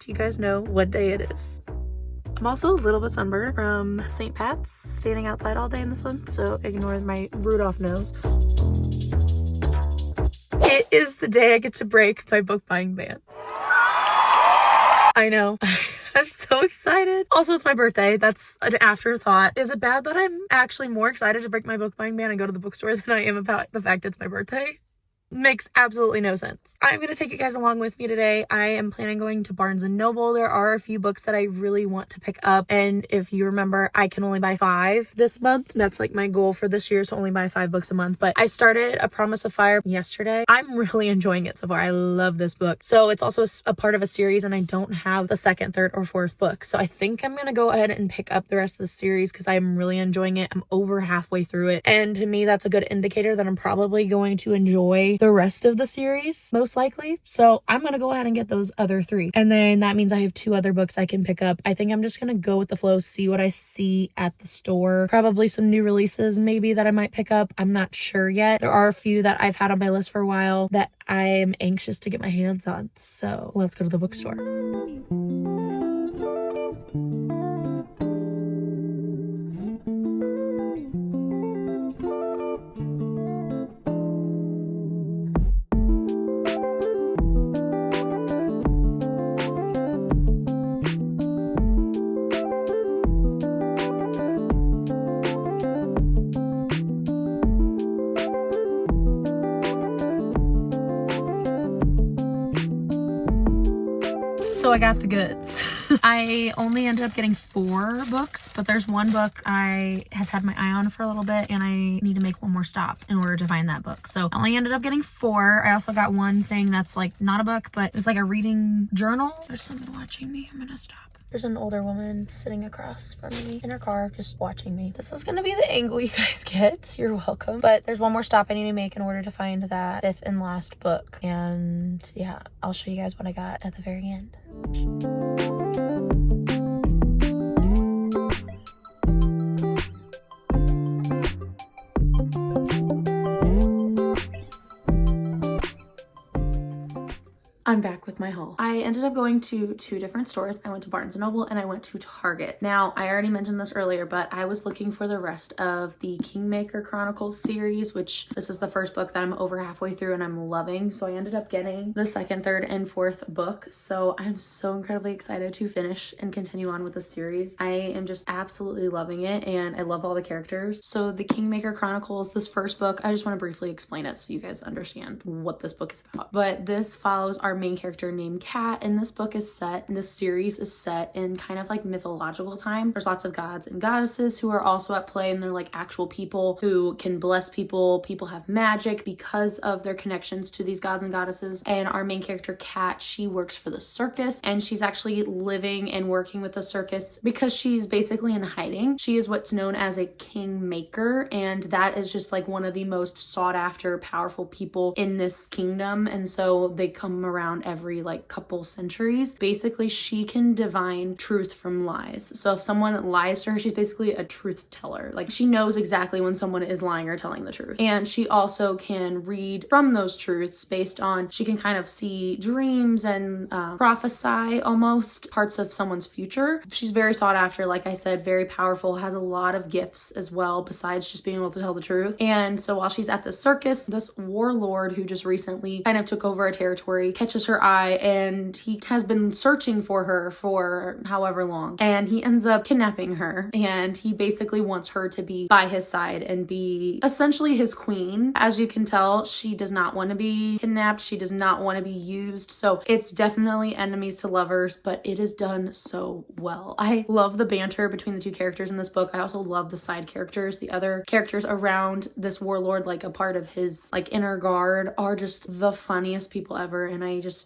you guys know what day it is. I'm also a little bit sunburned from St. Pat's, standing outside all day in the sun, so ignore my Rudolph nose. It is the day I get to break my book buying ban. I know. I'm so excited. Also, it's my birthday. That's an afterthought. Is it bad that I'm actually more excited to break my book buying ban and go to the bookstore than I am about the fact it's my birthday? Makes absolutely no sense. I'm going to take you guys along with me today. I am planning on going to Barnes & Noble. There are a few books that I really want to pick up. And if you remember, I can only buy 5 this month. That's like my goal for this year, so only buy 5 books a month. But I started A Promise of Fire yesterday. I'm really enjoying it so far. I love this book. So it's also a part of a series, and I don't have the 2nd, 3rd, or 4th book. So I think I'm going to go ahead and pick up the rest of the series because I'm really enjoying it. I'm over halfway through it. And to me, that's a good indicator that I'm probably going to enjoy the rest of the series, most likely. So I'm gonna go ahead and get those other 3. And then that means I have 2 other books I can pick up. I think I'm just gonna go with the flow, see what I see at the store. Probably some new releases maybe that I might pick up. I'm not sure yet. There are a few that I've had on my list for a while that I'm anxious to get my hands on. So let's go to the bookstore. So I got the goods. I only ended up getting 4 books, but there's one book I have had my eye on for a little bit, and I need to make one more stop in order to find that book. So I only ended up getting 4. I also got one thing that's like not a book, but it was like a reading journal. There's someone watching me. I'm gonna stop. There's an older woman sitting across from me in her car, just watching me. This is gonna be the angle you guys get. You're welcome. But there's one more stop I need to make in order to find that 5th and last book. And yeah, I'll show you guys what I got at the very end. I'm back with my haul. I ended up going to 2 different stores. I went to Barnes & Noble and I went to Target. Now, I already mentioned this earlier, but I was looking for the rest of the Kingmaker Chronicles series, which this is the first book that I'm over halfway through and I'm loving. So I ended up getting the 2nd, 3rd, and 4th book. So I'm so incredibly excited to finish and continue on with the series. I am just absolutely loving it, and I love all the characters. So the Kingmaker Chronicles, this first book, I just want to briefly explain it so you guys understand what this book is about. But this follows our main character named Kat, and this series is set in kind of like mythological time. There's lots of gods and goddesses who are also at play, and they're like actual people who can bless people. People have magic because of their connections to these gods and goddesses. And our main character Kat, she works for the circus, and she's actually living and working with the circus because she's basically in hiding. She is what's known as a kingmaker, and that is just like one of the most sought after powerful people in this kingdom. And so they come around every like couple centuries. Basically, she can divine truth from lies. So if someone lies to her, she's basically a truth teller. Like, she knows exactly when someone is lying or telling the truth. And she also can read from those truths based on, she can kind of see dreams and prophesy almost parts of someone's future. She's very sought after, like I said, very powerful, has a lot of gifts as well besides just being able to tell the truth. And so while she's at the circus, this warlord who just recently kind of took over a territory catches her eye, and he has been searching for her for however long, and he ends up kidnapping her, and he basically wants her to be by his side and be essentially his queen. As you can tell, she does not want to be kidnapped. She does not want to be used. So it's definitely enemies to lovers, but it is done so well. I love the banter between the 2 characters in this book. I also love the side characters. The other characters around this warlord, like a part of his like inner guard, are just the funniest people ever. And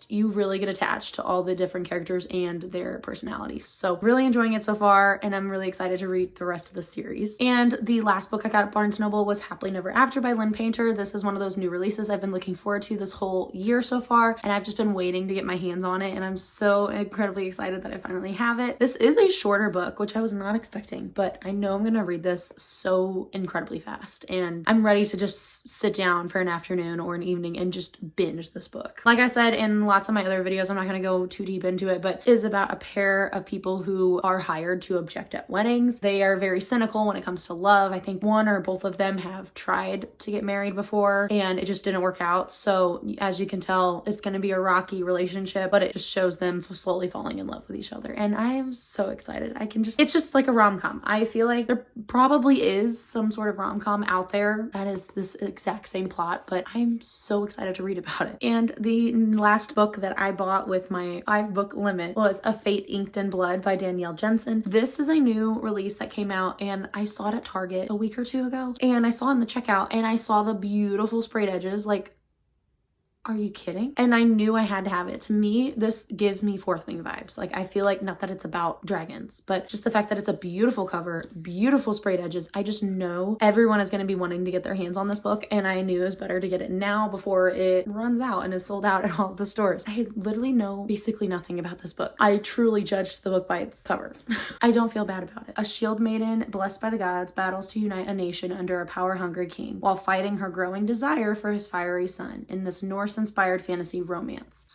you really get attached to all the different characters and their personalities. So really enjoying it so far, and I'm really excited to read the rest of the series. And the last book I got at Barnes & Noble was Happily Never After by Lynn Painter. This is one of those new releases I've been looking forward to this whole year so far, and I've just been waiting to get my hands on it, and I'm so incredibly excited that I finally have it. This is a shorter book, which I was not expecting, but I know I'm gonna read this so incredibly fast, and I'm ready to just sit down for an afternoon or an evening and just binge this book. Like I said in in lots of my other videos, I'm not going to go too deep into it, but is about a pair of people who are hired to object at weddings. They are very cynical when it comes to love. I think one or both of them have tried to get married before and it just didn't work out. So as you can tell, it's going to be a rocky relationship, but it just shows them slowly falling in love with each other. And I am so excited. It's just like a rom-com. I feel like there probably is some sort of rom-com out there that is this exact same plot, but I'm so excited to read about it. And the last book that I bought with my 5-book limit was A Fate Inked in Blood by Danielle Jensen. This is a new release that came out and I saw it at Target a week or two ago, and I saw it in the checkout and I saw the beautiful sprayed edges. Like, are you kidding? And I knew I had to have it. To me, this gives me Fourth Wing vibes. Like, I feel like, not that it's about dragons, but just the fact that it's a beautiful cover, beautiful sprayed edges. I just know everyone is going to be wanting to get their hands on this book, and I knew it was better to get it now before it runs out and is sold out at all the stores. I literally know basically nothing about this book. I truly judged the book by its cover. I don't feel bad about it. A shield maiden, blessed by the gods, battles to unite a nation under a power-hungry king while fighting her growing desire for his fiery son in this Norse-inspired fantasy romance.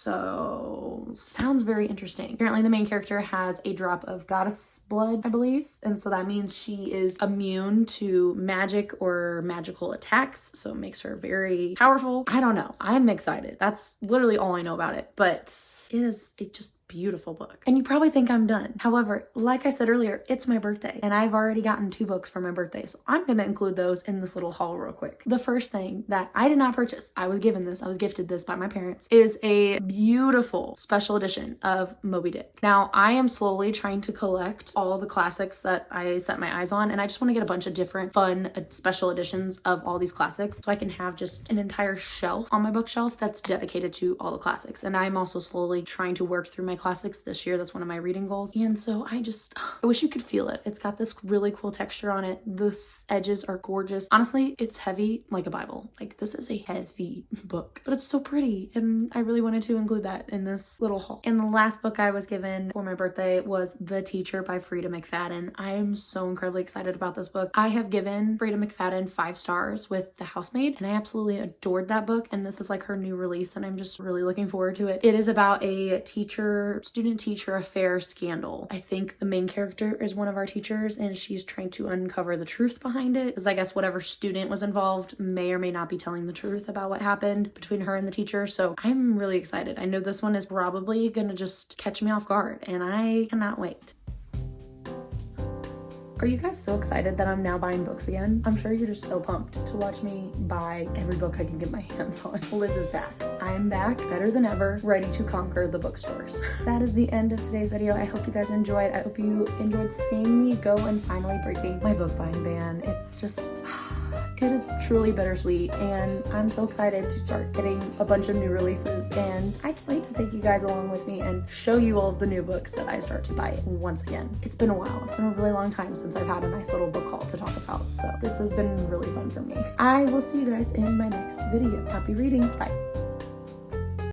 So, sounds very interesting. Apparently the main character has a drop of goddess blood, I believe. And so that means she is immune to magic or magical attacks. So it makes her very powerful. I don't know. I'm excited. That's literally all I know about it. But it is just beautiful book. And you probably think I'm done. However, like I said earlier, it's my birthday and I've already gotten 2 books for my birthday. So I'm going to include those in this little haul real quick. The first thing that I did not purchase, I was gifted this by my parents, is a beautiful special edition of Moby Dick. Now, I am slowly trying to collect all the classics that I set my eyes on, and I just want to get a bunch of different fun special editions of all these classics so I can have just an entire shelf on my bookshelf that's dedicated to all the classics. And I'm also slowly trying to work through my classics this year. That's one of my reading goals. And so I wish you could feel it. It's got this really cool texture on it. The edges are gorgeous. Honestly, it's heavy like a Bible. Like, this is a heavy book, but it's so pretty. And I really wanted to include that in this little haul. And the last book I was given for my birthday was The Teacher by Frida McFadden. I am so incredibly excited about this book. I have given Frida McFadden 5 stars with The Housemaid, and I absolutely adored that book. And this is like her new release, and I'm just really looking forward to it. It is about a student-teacher affair scandal. I think the main character is one of our teachers, and she's trying to uncover the truth behind it, because I guess whatever student was involved may or may not be telling the truth about what happened between her and the teacher. So I'm really excited. I know this one is probably gonna just catch me off guard, and I cannot wait. Are you guys so excited that I'm now buying books again? I'm sure you're just so pumped to watch me buy every book I can get my hands on. Liz is back. I'm back, better than ever, ready to conquer the bookstores. That is the end of today's video. I hope you guys enjoyed. I hope you enjoyed seeing me go and finally breaking my book buying ban. It's just... it is truly bittersweet, and I'm so excited to start getting a bunch of new releases, and I can't wait to take you guys along with me and show you all of the new books that I start to buy once again. It's been a while. It's been a really long time since I've had a nice little book haul to talk about, so this has been really fun for me. I will see you guys in my next video. Happy reading. Bye.